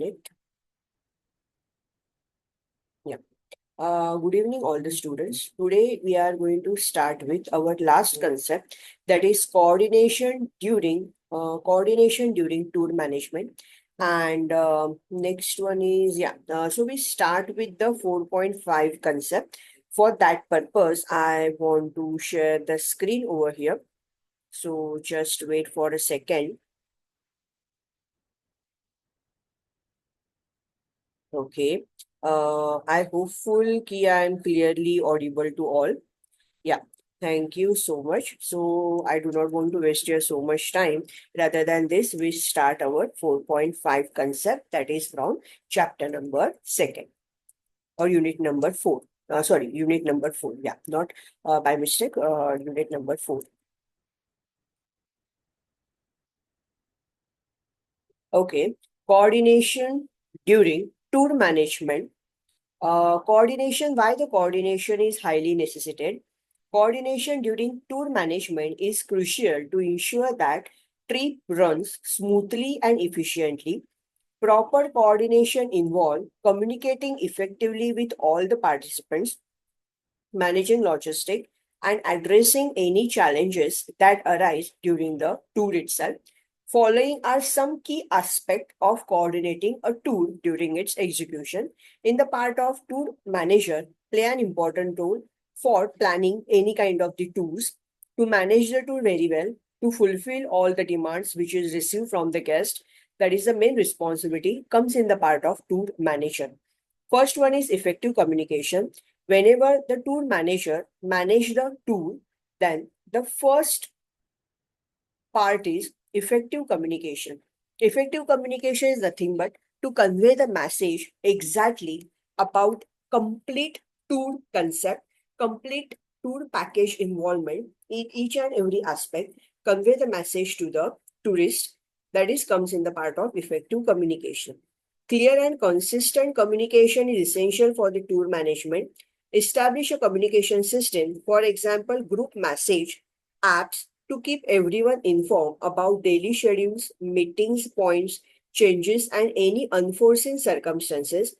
it. Yeah. Good evening, all the students. Today we are going to start with our last concept, that is coordination during tour management. And next one is so we start with the 4.5 concept. For that purpose, I want to share the screen over here. So just wait for a second. Okay. I hopeful ki I am clearly audible to all. Yeah. Thank you so much. So I do not want to waste your so much time. Rather than this, we start our 4.5 concept, that is from chapter number second or unit number four. Sorry, unit number four. Yeah, not by mistake. Unit number four. Okay. Coordination during tour management. Why the coordination is highly necessitated. Coordination during tour management is crucial to ensure that trip runs smoothly and efficiently. Proper coordination involves communicating effectively with all the participants, managing logistics, and addressing any challenges that arise during the tour itself. Following are some key aspects of coordinating a tour during its execution. In the part of tour manager, play an important role for planning any kind of the tours, to manage the tour very well, to fulfill all the demands which is received from the guest. That is the main responsibility comes in the part of tour manager. First one is effective communication. Whenever the tour manager manage the tour, then the first part is effective communication. Effective communication is nothing but to convey the message exactly about complete tour concept, complete tour package involvement in each and every aspect, convey the message to the tourist. That is comes in the part of effective communication. Clear and consistent communication is essential for the tour management. Establish a communication system, for example, group message apps, to keep everyone informed about daily schedules, meetings, points, changes, and any unforeseen circumstances.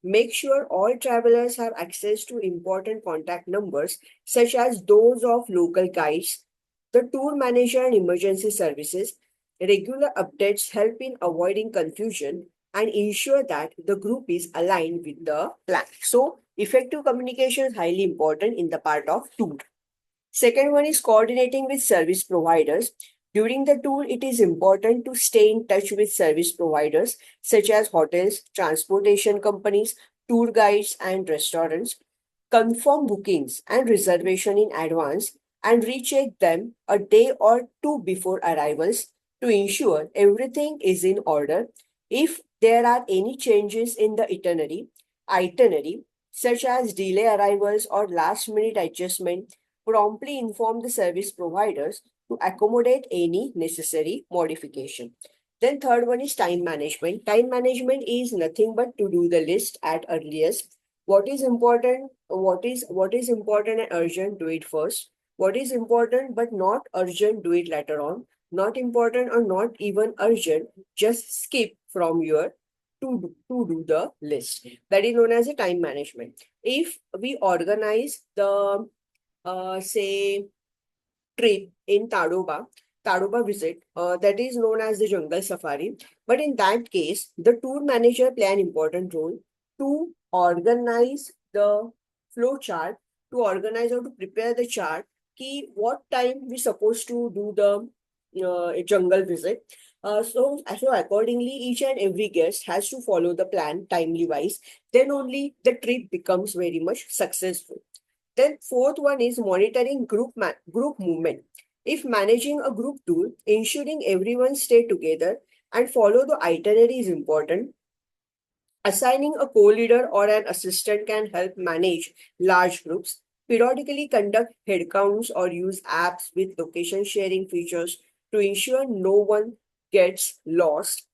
Make sure all travelers have access to important contact numbers, such as those of local guides, the tour manager, and emergency services. Regular updates help in avoiding confusion and ensure that the group is aligned with the plan. So, effective communication is highly important in the part of tour. Second one is coordinating with service providers. During the tour, it is important to stay in touch with service providers such as hotels, transportation companies, tour guides, and restaurants. Confirm bookings and reservation in advance and recheck them a day or two before arrivals to ensure everything is in order. If there are any changes in the itinerary such as delay arrivals or last minute adjustment, promptly inform the service providers to accommodate any necessary modification. Then third one is time management. Time management is nothing but to do the list at earliest. What is important and urgent, do it first. What is important but not urgent, do it later on. Not important or not even urgent, just skip from your to do the list. That is known as a time management. If we organize the say trip in Tadoba visit, that is known as the jungle safari. But in that case, the tour manager play an important role to organize the flow chart, to organize or to prepare the chart, key what time we supposed to do the jungle visit. So accordingly, each and every guest has to follow the plan timely wise. Then only the trip becomes very much successful. Then fourth one is monitoring group movement. If managing a group tour, ensuring everyone stay together and follow the itinerary is important. Assigning a co-leader or an assistant can help manage large groups. Periodically conduct head counts or use apps with location sharing features to ensure no one gets lost.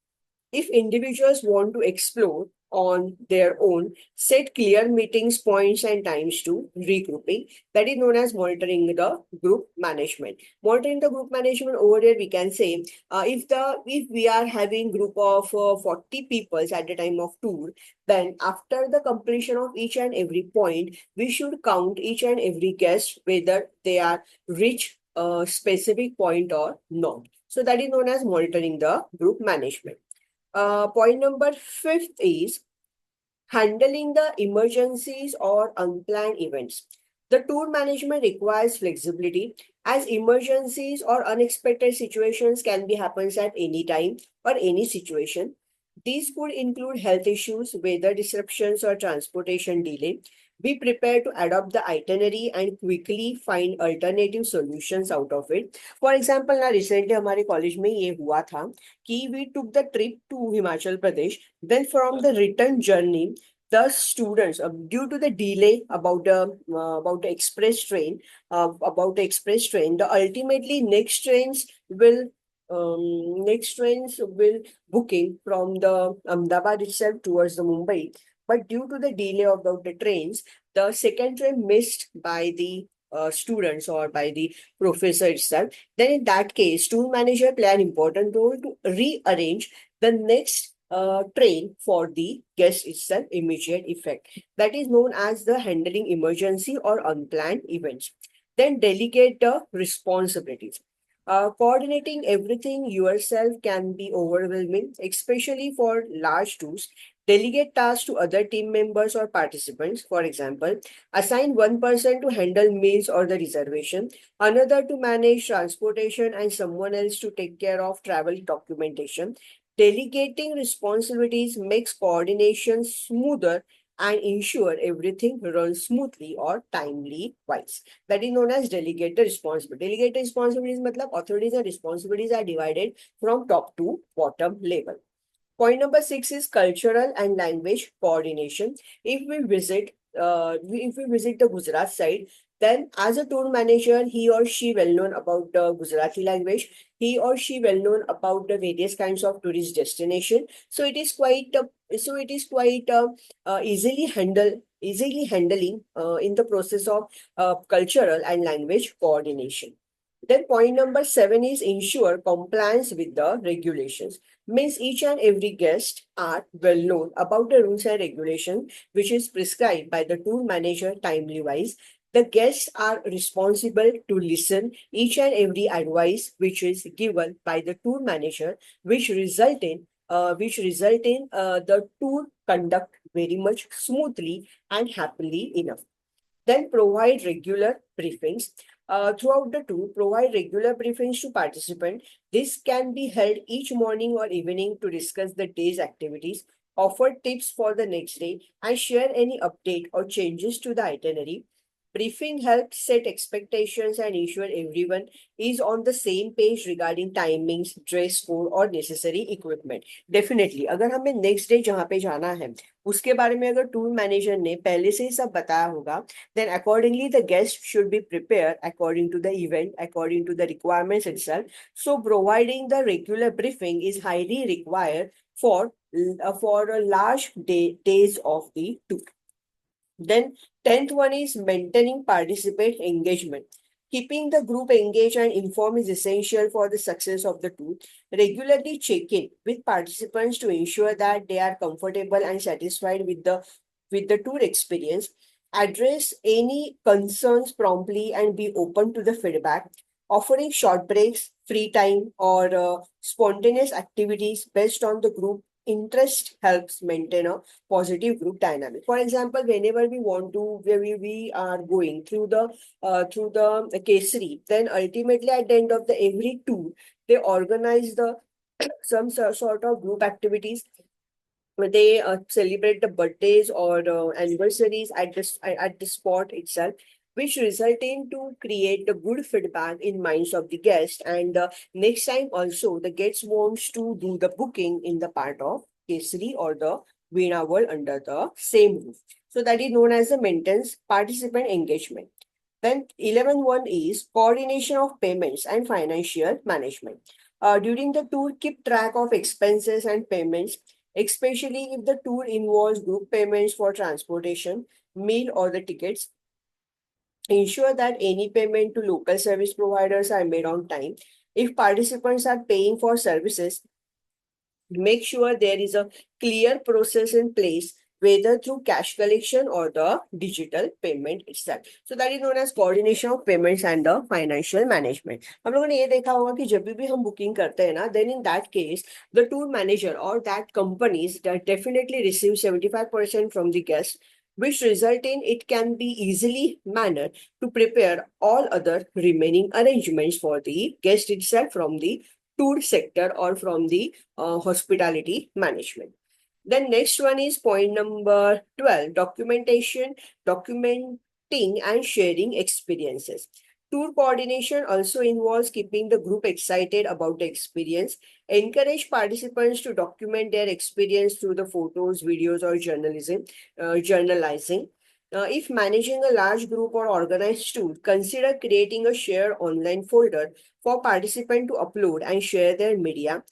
If individuals want to explore on their own, set clear meetings, points, and times to regrouping. That is known as monitoring the group management. Monitoring the group management over here, we can say if we are having group of 40 people at the time of tour, then after the completion of each and every point, we should count each and every guest whether they are reach a specific point or not. So that is known as monitoring the group management. Point number fifth is handling the emergencies or unplanned events. The tour management requires flexibility as emergencies or unexpected situations can be happens at any time or any situation. These could include health issues, weather disruptions, or transportation delay. Be prepared to adopt the itinerary and quickly find alternative solutions out of it. For example, ना recently हमारे college में ये हुआ था कि we took the trip to Himachal Pradesh. Then from the return journey, the students, due to the delay about the express train, the ultimately next trains will booking from the Ahmedabad itself towards the Mumbai. But due to the delay about the trains, the second train missed by the students or by the professor itself. Then in that case, tour manager play an important role to rearrange the next train for the guest itself immediate effect. That is known as the handling emergency or unplanned events. Then delegate the responsibilities. Coordinating everything yourself can be overwhelming, especially for large tours. Delegate tasks to other team members or participants. For example, assign one person to handle meals or the reservation, another to manage transportation, and someone else to take care of travel documentation. Delegating responsibilities makes coordination smoother and ensure everything runs smoothly or timely wise. That is known as delegated responsibility. Delegated responsibilities matlab authorities and responsibilities are divided from top to bottom level. Point number 6 is cultural and language coordination. If we visit the Gujarat side, then as a tour manager, he or she well known about the Gujarati language. He or she well known about the various kinds of tourist destination. So it is quite easily handling in the process of cultural and language coordination. Then point number 7 is ensure compliance with the regulations. Means each and every guest are well known about the rules and regulations which is prescribed by the tour manager timely wise. The guests are responsible to listen each and every advice which is given by the tour manager, which result in the tour conduct very much smoothly and happily enough. Then provide regular briefings. Throughout the tour, provide regular briefings to participants. This can be held each morning or evening to discuss the day's activities, offer tips for the next day, and share any update or changes to the itinerary. Briefing helps set expectations and ensure everyone is on the same page regarding timings, dress code और necessary equipment. Definitely, अगर हमें next day जहाँ पे जाना है उसके बारे में अगर टूर मैनेजर ने पहले से ही सब बताया होगा, then accordingly the guest should be prepared according to the event, according to the requirements itself. So providing the regular briefing is highly required for a large days of the tour. Then 10th one is maintaining participant engagement. Keeping the group engaged and informed is essential for the success of the tour. Regularly check in with participants to ensure that they are comfortable and satisfied with the tour experience. Address any concerns promptly and be open to the feedback. Offering short breaks, free time, or spontaneous activities based on the group interest helps maintain a positive group dynamic. For example, whenever we want to, where we are going through the Kesari, then ultimately at the end of the every tour, they organize the sort of group activities where they celebrate the birthdays or anniversaries at the spot itself, which result in to create the good feedback in minds of the guest. And next time also, the guest wants to do the booking in the part of Kesari or the Veena World under the same roof. So that is known as the maintenance participant engagement. Then 11th one is coordination of payments and financial management. During the tour, keep track of expenses and payments, especially if the tour involves group payments for transportation, meal, or the tickets. Ensure that any payment to local service providers are made on time. If participants are paying for services, make sure there is a clear process in place, whether through cash collection or the digital payment itself. So that is known as coordination of payments and the financial management. हम लोगों ने ये देखा होगा कि जब भी हम बुकिंग करते हैं ना, then in that case the tour manager or that companies that definitely receive 75% from the guest, which result in it can be easily managed to prepare all other remaining arrangements for the guest itself from the tour sector or from the hospitality management. Then next one is point number 12, documentation, documenting and sharing experiences. Tour coordination also involves keeping the group excited about the experience. Encourage participants to document their experience through the photos, videos, or journalizing. If managing a large group or organized tour, consider creating a shared online folder for participants to upload and share their media.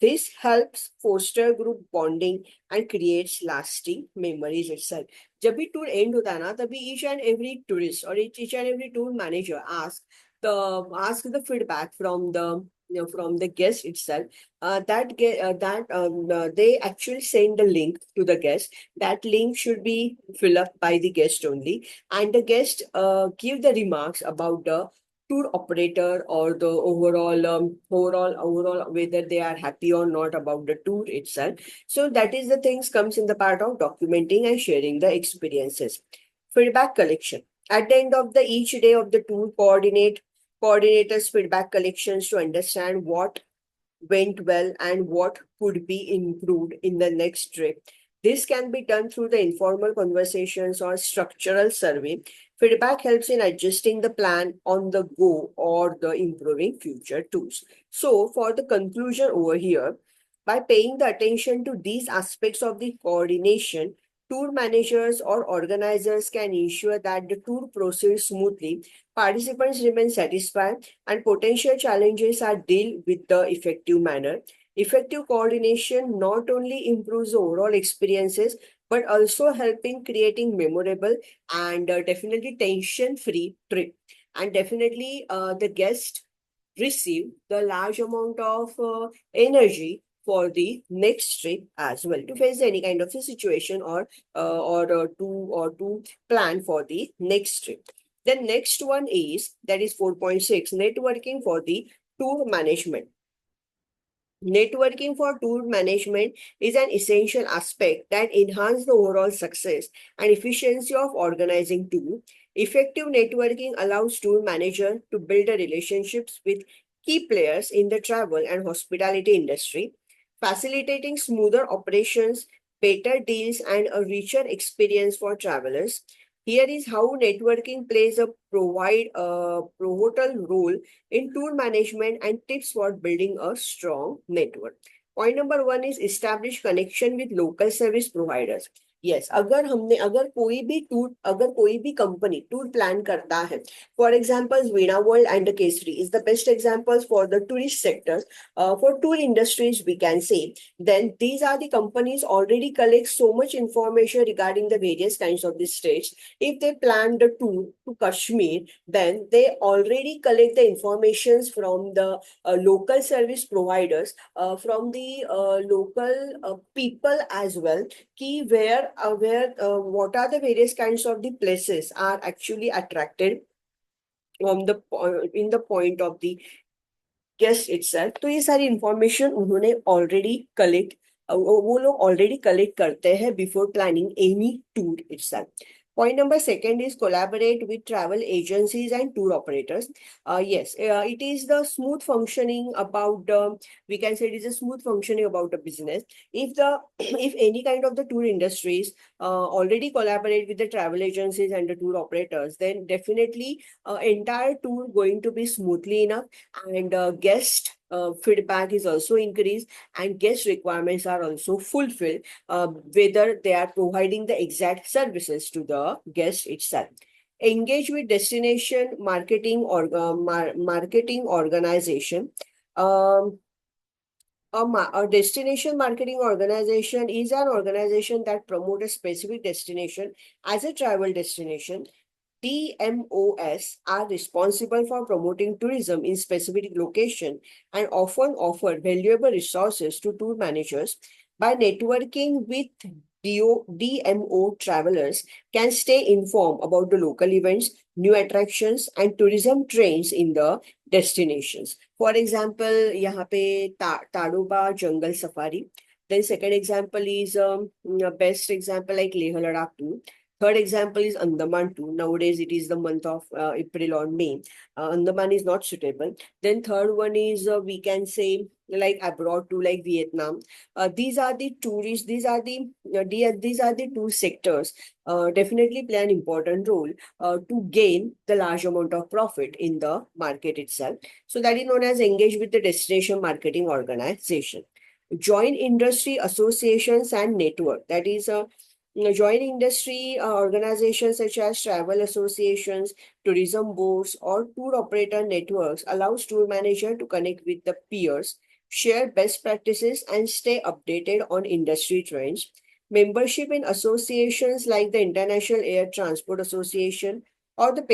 This helps foster group bonding and creates lasting memories itself. जब भी tour and होता है ना, तभी each and every tourist or each and every tour manager ask the feedback from the from the guest itself. They actually send the link to the guest. That link should be filled up by the guest only, and the guest give the remarks about the tour operator or the overall whether they are happy or not about the tour itself. So that is the things comes in the part of documenting and sharing the experiences. Feedback collection. At the end of the each day of the tour, coordinators feedback collections to understand what went well and what could be improved in the next trip. This can be done through the informal conversations or structural survey. Feedback helps in adjusting the plan on the go or the improving future tools. So, for the conclusion over here, by paying the attention to these aspects of the coordination, tour managers or organizers can ensure that the tour proceeds smoothly, participants remain satisfied, and potential challenges are dealt with the effective manner. Effective coordination not only improves the overall experiences but also help in creating memorable and definitely tension-free trip. And definitely the guest receive the large amount of energy for the next trip as well to face any kind of a situation or to plan for the next trip. The next one is that is 4.6, networking for the tour management. Networking for tour management is an essential aspect that enhances the overall success and efficiency of organizing tour. Effective networking allows tour manager to build relationships with key players in the travel and hospitality industry, facilitating smoother operations, better deals, and a richer experience for travelers. Here is how networking plays a pivotal role in tour management and tips for building a strong network. Point number one is establish connection with local service providers. Yes, अगर कोई भी company tour plan करता है, for example, Veena World and the Kesari is the best examples for the tourist sectors. For tour industries, we can say, then these are the companies already collect so much information regarding the various kinds of the states. If they plan the tour to Kashmir, then they already collect the informations from the local service providers, from the local people as well, key where what are the various kinds of the places are actually attracted from the in the point of the guest itself. तो ये सारी information उन्होंने already collect वो लोग already collect करते हैं before planning any tour itself. Point number second is collaborate with travel agencies and tour operators. Yes, it is the smooth functioning about the, we can say it is a smooth functioning about the business. If the if any kind of the tour industries already collaborate with the travel agencies and the tour operators, then definitely entire tour going to be smoothly enough, and guest feedback is also increased and guest requirements are also fulfilled, whether they are providing the exact services to the guest itself. Engage with destination marketing or marketing organization. A destination marketing organization is an organization that promotes a specific destination as a travel destination. DMOs are responsible for promoting tourism in specific location and often offer valuable resources to tour managers. By networking with DMO travelers can stay informed about the local events, new attractions, and tourism trends in the destinations. For example, यहाँ पे Tadoba jungle safari. Then second example is best example like Leh Ladakh too. Third example is Andaman too. Nowadays, it is the month of April or May. Andaman is not suitable. Then third one is we can say like abroad to like Vietnam. These are the tourists. These are the two sectors. Definitely play an important role to gain the large amount of profit in the market itself. So that is known as engage with the destination marketing organization. Join industry associations and network. That is a join industry organizations such as travel associations, tourism boards, or tour operator networks allows tour manager to connect with the peers, share best practices, and stay updated on industry trends. Membership in associations like the International Air Transport Association or the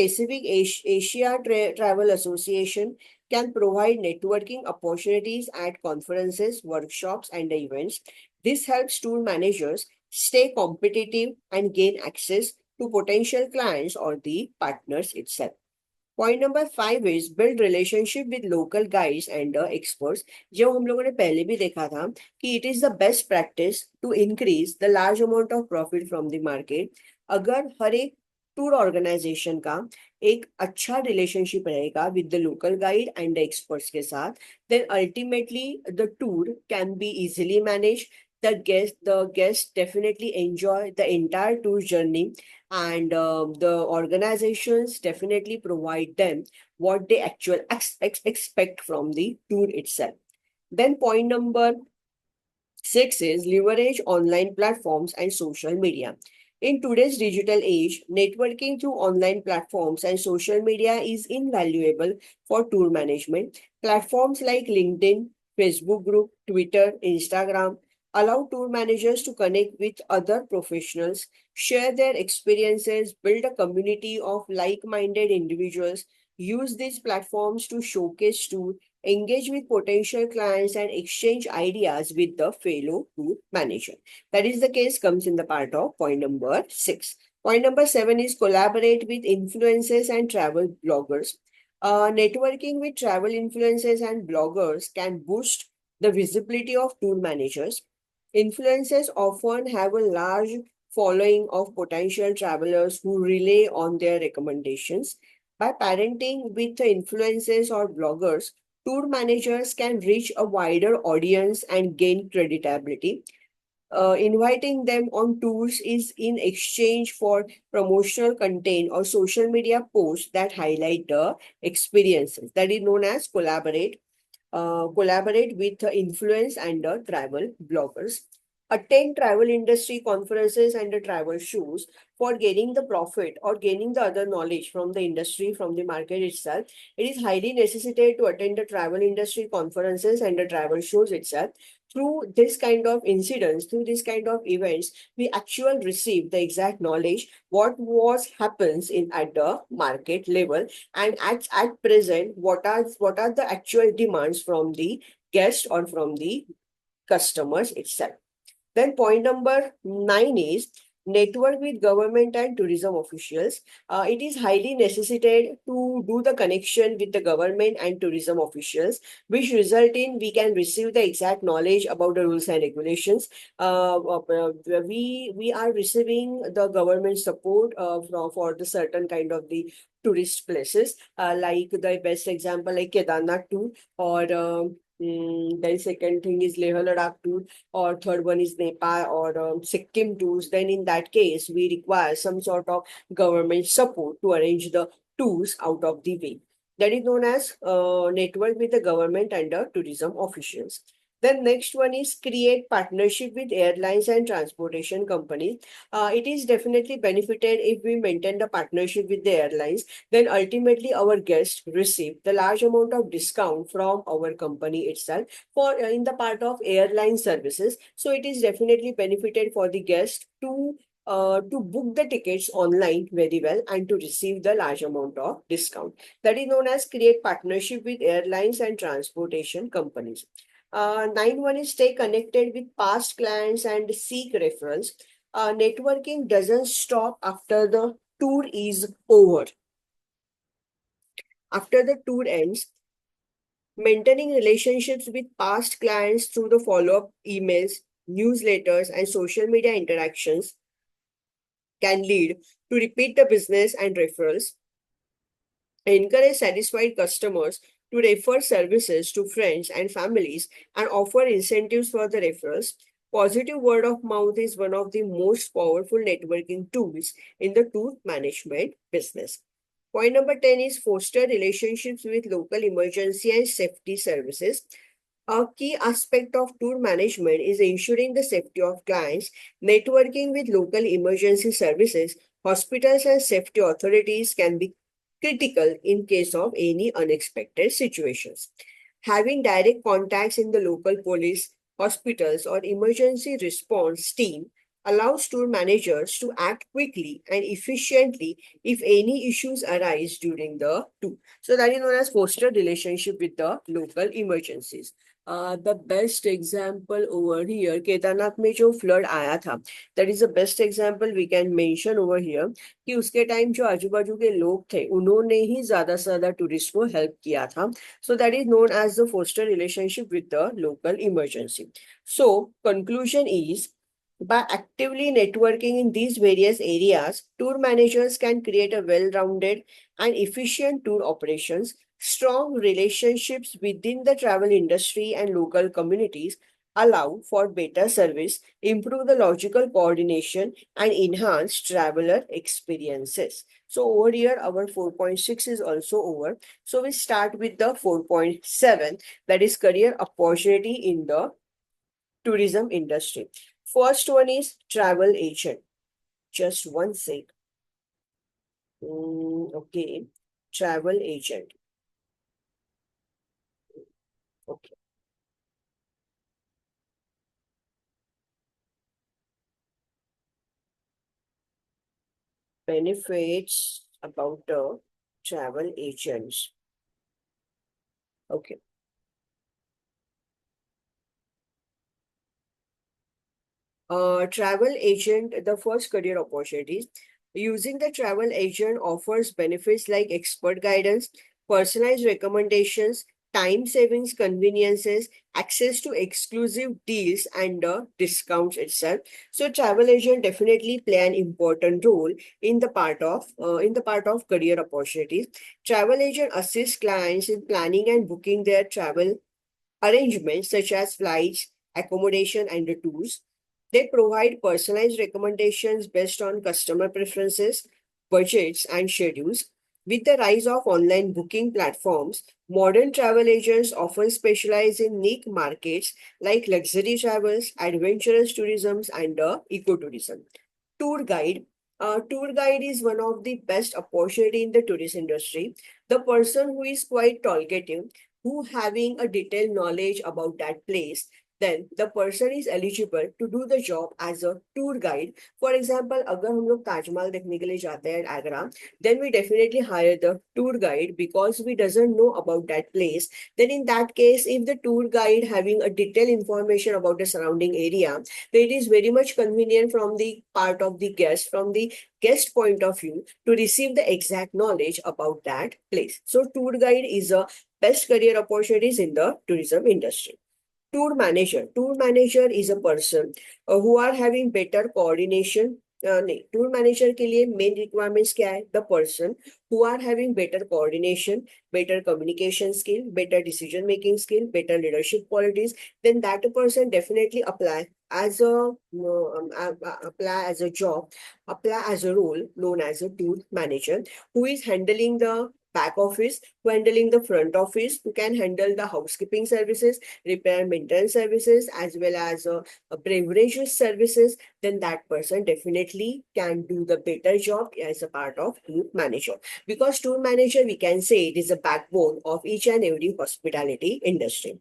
Asia Travel Association can provide networking opportunities at conferences, workshops, and events. This helps tour managers stay competitive, and gain access to potential clients or the partners itself. Point number 5 is build relationship with local guides and experts. जो हम लोगों ने पहले भी देखा था कि it is the best practice to increase the large amount of profit from the market. अगर हर एक टूर ऑर्गेनाइजेशन का एक अच्छा रिलेशनशिप रहेगा with the local guide and experts के साथ, then ultimately the tour can be easily managed. The guests definitely enjoy the entire tour journey, and the organizations definitely provide them what they actually expect from the tour itself. Then point number 6 is leverage online platforms and social media. In today's digital age, networking through online platforms and social media is invaluable for tour management. Platforms like LinkedIn, Facebook group, Twitter, Instagram allow tour managers to connect with other professionals, share their experiences, build a community of like-minded individuals. Use these platforms to showcase tour, engage with potential clients, and exchange ideas with the fellow tour manager. That is the case comes in the part of point number 6. Point number 7 is collaborate with influencers and travel bloggers. Networking with travel influencers and bloggers can boost the visibility of tour managers. Influencers often have a large following of potential travelers who rely on their recommendations. By parenting with the influencers or bloggers, tour managers can reach a wider audience and gain creditability. Inviting them on tours is in exchange for promotional content or social media posts that highlight the experiences. That is known as collaborate with the influence and the travel bloggers. Attend travel industry conferences and the travel shows for gaining the profit or gaining the other knowledge from the industry, from the market itself. It is highly necessary to attend the travel industry conferences and the travel shows itself. Through this kind of incidents, through this kind of events, we actually receive the exact knowledge what was happens in at the market level, and at present what are the actual demands from the guest or from the customers itself. Then point number 9 is network with government and tourism officials. It is highly necessitated to do the connection with the government and tourism officials, which result in we can receive the exact knowledge about the rules and regulations. We are receiving the government support for the certain kind of the tourist places, like the best example like Kedarnath tour, or then second thing is Leh Ladakh tour, or third one is Nepal or Sikkim tours. Then in that case, we require some sort of government support to arrange the tours out of the way. That is known as network with the government and the tourism officials. Then next one is create partnership with airlines and transportation companies. It is definitely benefited if we maintain the partnership with the airlines. Then ultimately our guests receive the large amount of discount from our company itself for in the part of airline services. So it is definitely benefited for the guest to book the tickets online very well and to receive the large amount of discount. That is known as create partnership with airlines and transportation companies. 9 one is stay connected with past clients and seek referrals. Networking doesn't stop after the tour is over. After the tour ends, maintaining relationships with past clients through the follow-up emails, newsletters, and social media interactions can lead to repeat the business and referrals. Encourage satisfied customers to refer services to friends and families and offer incentives for the referrals. Positive word of mouth is one of the most powerful networking tools in the tour management business. Point number 10 is foster relationships with local emergency and safety services. A key aspect of tour management is ensuring the safety of clients. Networking with local emergency services, hospitals, and safety authorities can be critical in case of any unexpected situations. Having direct contacts in the local police, hospitals, or emergency response team allows tour managers to act quickly and efficiently if any issues arise during the tour. So that is known as foster relationship with the local emergencies. The best example over here, Kedarnath में जो flood आया था, that is the best example we can mention over here कि उसके time जो आजू बाजू के लोग थे उन्होंने ही ज्यादा से ज्यादा टूरिस्ट को हेल्प किया था. So that is known as the foster relationship with the local emergency. So conclusion is, by actively networking in these various areas, tour managers can create a well-rounded and efficient tour operations. Strong relationships within the travel industry and local communities allow for better service, improve the logical coordination, and enhance traveler experiences. So over here, our 4.6 is also over. So we start with the 4.7, that is career opportunity in the tourism industry. First one is travel agent. Just one sec. Okay, travel agent. Okay. Benefits about the travel agents. Okay. Travel agent, the first career opportunities. Using the travel agent offers benefits like expert guidance, personalized recommendations, time savings, conveniences, access to exclusive deals, and discounts itself. So, travel agent definitely play an important role in the part of career opportunities. Travel agent assists clients in planning and booking their travel arrangements such as flights, accommodation, and the tours. They provide personalized recommendations based on customer preferences, budgets, and schedules. With the rise of online booking platforms, modern travel agents often specialize in niche markets like luxury travels, adventurous tourism, and ecotourism. Tour guide. Tour guide is one of the best opportunity in the tourist industry. The person who is quite talkative, who having a detailed knowledge about that place, then the person is eligible to do the job as a tour guide. For example, अगर हम लोग ताजमहल देखने के लिए जाते हैं Agra, then we definitely hire the tour guide because we doesn't know about that place. Then in that case, if the tour guide having a detailed information about the surrounding area, then it is very much convenient from the part of the guest, from the guest point of view, to receive the exact knowledge about that place. So tour guide is a best career opportunities in the tourism industry. Tour manager. Tour manager is a person who are having better coordination. नहीं, tour manager के लिए main requirements क्या है? The person who are having better coordination, better communication skill, better decision making skill, better leadership qualities, then that person definitely as a apply as a job, apply as a role known as a tour manager, who is handling the back office, who handling the front office, who can handle the housekeeping services, repair maintenance services, as well as beverages services, then that person definitely can do the better job as a part of tour manager. Because tour manager, we can say it is a backbone of each and every hospitality industry.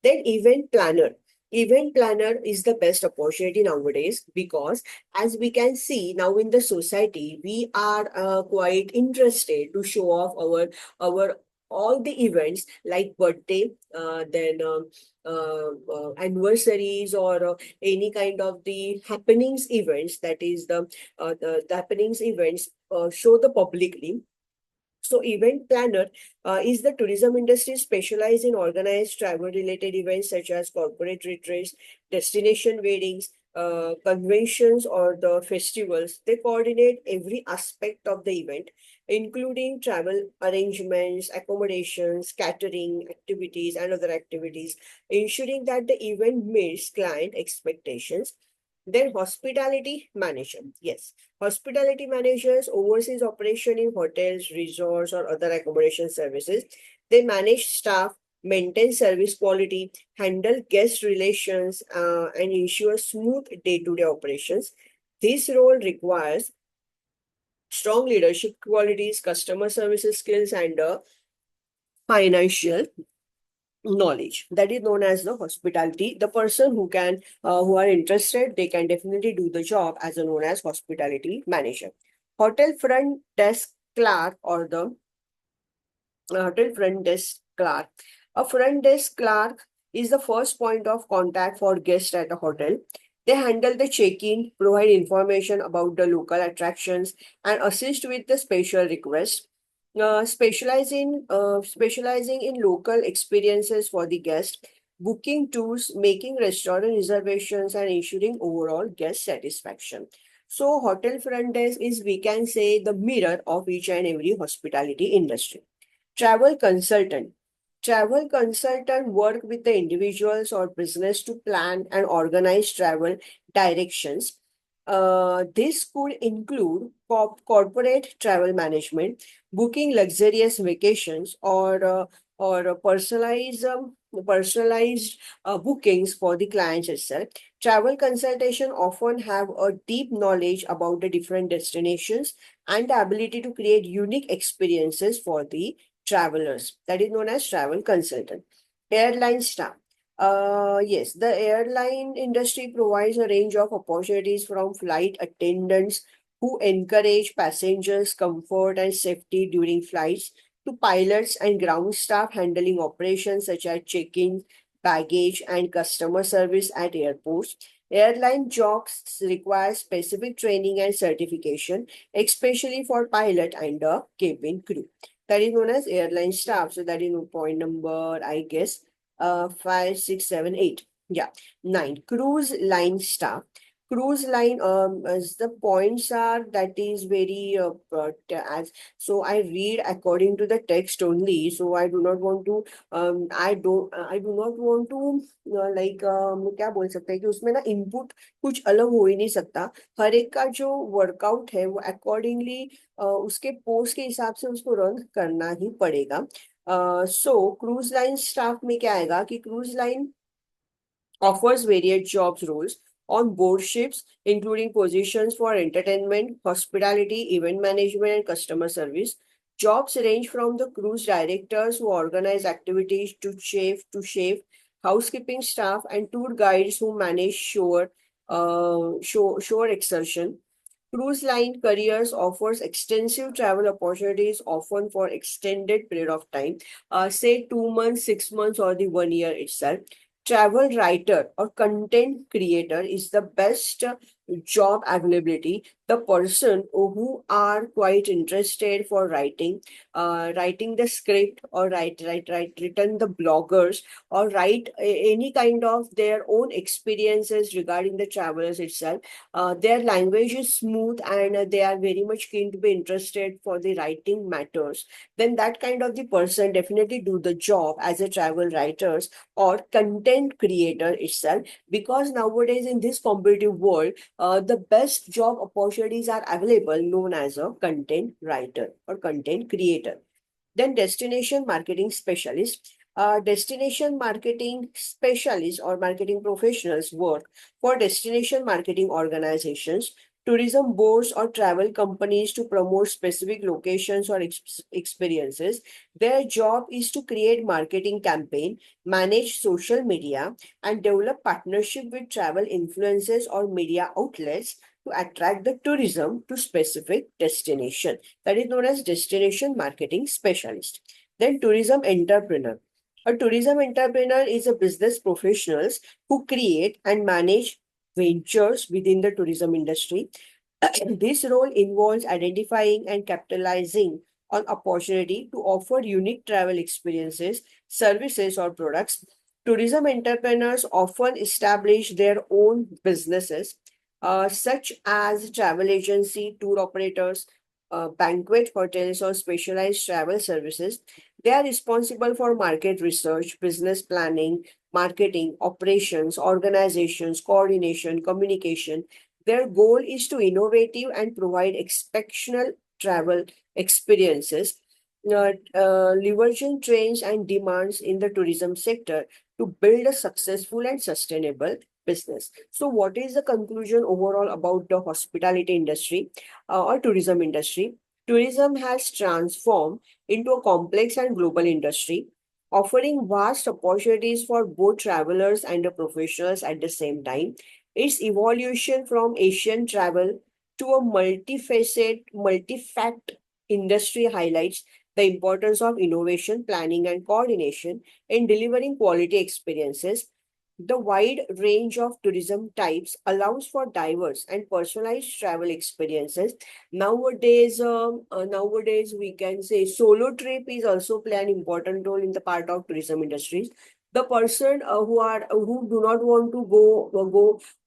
Then event planner. Event planner is the best opportunity nowadays because as we can see now in the society, we are quite interested to show off our all the events like birthday, anniversaries or any kind of the happenings events, that is the happenings events show the publicly. So event planner is the tourism industry specialized in organized travel related events such as corporate retreats, destination weddings, conventions or the festivals. They coordinate every aspect of the event, including travel arrangements, accommodations, catering activities and other activities, ensuring that the event meets client expectations. Then hospitality manager. Yes, hospitality managers oversees operation in hotels, resorts, or other accommodation services. They manage staff, maintain service quality, handle guest relations, and ensure smooth day-to-day operations. This role requires strong leadership qualities, customer services skills, and financial knowledge. That is known as the hospitality. The person who are interested, they can definitely do the job as a known as hospitality manager. Hotel front desk clerk or the hotel front desk clerk. A front desk clerk is the first point of contact for guests at a hotel. They handle the check-in, provide information about the local attractions, and assist with the special requests. Specializing in local experiences for the guest, booking tours, making restaurant reservations, and ensuring overall guest satisfaction. So, hotel front desk is, we can say, the mirror of each and every hospitality industry. Travel consultant. Travel consultant work with the individuals or business to plan and organize travel directions. This could include corporate travel management, booking luxurious vacations, or personalized bookings for the clients itself. Travel consultation often have a deep knowledge about the different destinations and the ability to create unique experiences for the travelers. That is known as travel consultant. Airline staff. Yes, the airline industry provides a range of opportunities from flight attendants who encourage passengers' comfort and safety during flights to pilots and ground staff handling operations such as check-in, baggage, and customer service at airports. Airline jobs require specific training and certification, especially for pilot and the cabin crew. That is known as airline staff. So that is point number, I guess, 5, 6, 7, 8. Yeah. 9. Cruise line staff. Cruise line, as the points are, that is very as so I read according to the text only. So I do not want to I do not want to like क्या बोल सकते हैं कि उसमें ना input कुछ अलग हो ही नहीं सकता. हर एक का जो वर्कआउट है वो अकॉर्डिंगली उसके पोस्ट के हिसाब से उसको रन करना ही पड़ेगा. सो क्रूज लाइन स्टाफ में क्या आएगा कि cruise line offers varied jobs roles on board ships, including positions for entertainment, hospitality, event management, and customer service. Jobs range from the cruise directors who organize activities to chef, housekeeping staff, and tour guides who manage shore excursion. Cruise line careers offers extensive travel opportunities, often for extended period of time, say 2 months, 6 months, or the 1 year itself. Travel writer or content creator is the best job availability. The person who are quite interested for writing the script or written the bloggers or write any kind of their own experiences regarding the travelers itself. Their language is smooth and they are very much keen to be interested for the writing matters. Then that kind of the person definitely do the job as a travel writers or content creator itself, because nowadays in this competitive world the best job opportunities are available known as a content writer or content creator. Then destination marketing specialist. Destination marketing specialists or marketing professionals work for destination marketing organizations, tourism boards, or travel companies to promote specific locations or experiences. Their job is to create marketing campaign, manage social media, and develop partnership with travel influencers or media outlets to attract the tourism to specific destination. That is known as destination marketing specialist. Then tourism entrepreneur. A tourism entrepreneur is a business professionals who create and manage ventures within the tourism industry. This role involves identifying and capitalizing on opportunity to offer unique travel experiences, services, or products. Tourism entrepreneurs often establish their own businesses, such as travel agency, tour operators, banquet hotels, or specialized travel services. They are responsible for market research, business planning, marketing, operations, organizations, coordination, communication. Their goal is to innovative and provide exceptional travel experiences, leveraging trends and demands in the tourism sector to build a successful and sustainable business. So, what is the conclusion overall about the hospitality industry or tourism industry? Tourism has transformed into a complex and global industry, offering vast opportunities for both travelers and the professionals at the same time. Its evolution from Asian travel to a multifact industry highlights the importance of innovation, planning, and coordination in delivering quality experiences. The wide range of tourism types allows for diverse and personalized travel experiences. Nowadays we can say solo trip is also play an important role in the part of tourism industries. The person who do not want to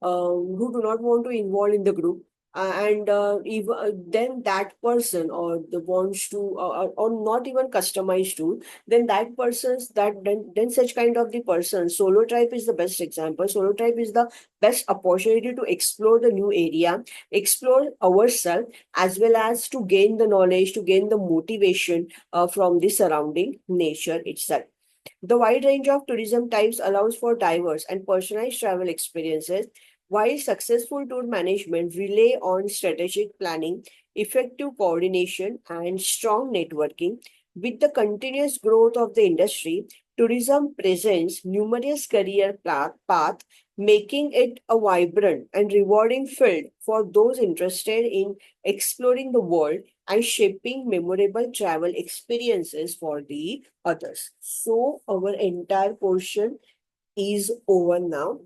who do not want to involve in the group, and even then that person or the wants to or not even customized to, then that person's that then such kind of the person, solo tribe is the best example. Solo tribe is the best opportunity to explore the new area, explore ourselves, as well as to gain the knowledge, to gain the motivation from the surrounding nature itself. The wide range of tourism types allows for diverse and personalized travel experiences, while successful tour management rely on strategic planning, effective coordination, and strong networking. With the continuous growth of the industry, tourism presents numerous career paths, making it a vibrant and rewarding field for those interested in exploring the world and shaping memorable travel experiences for the others. So, our entire portion is over now.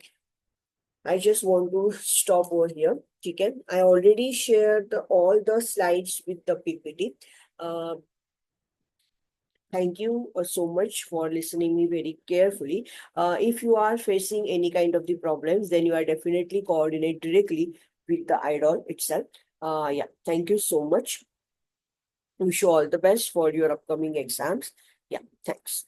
I just want to stop over here. Okay? I already shared all the slides with the PPT. Uh, Thank you so much for listening me very carefully. If you are facing any kind of the problems, then you are definitely coordinate directly with the idol itself. Yeah, thank you so much. Wish you all the best for your upcoming exams. Yeah, thanks.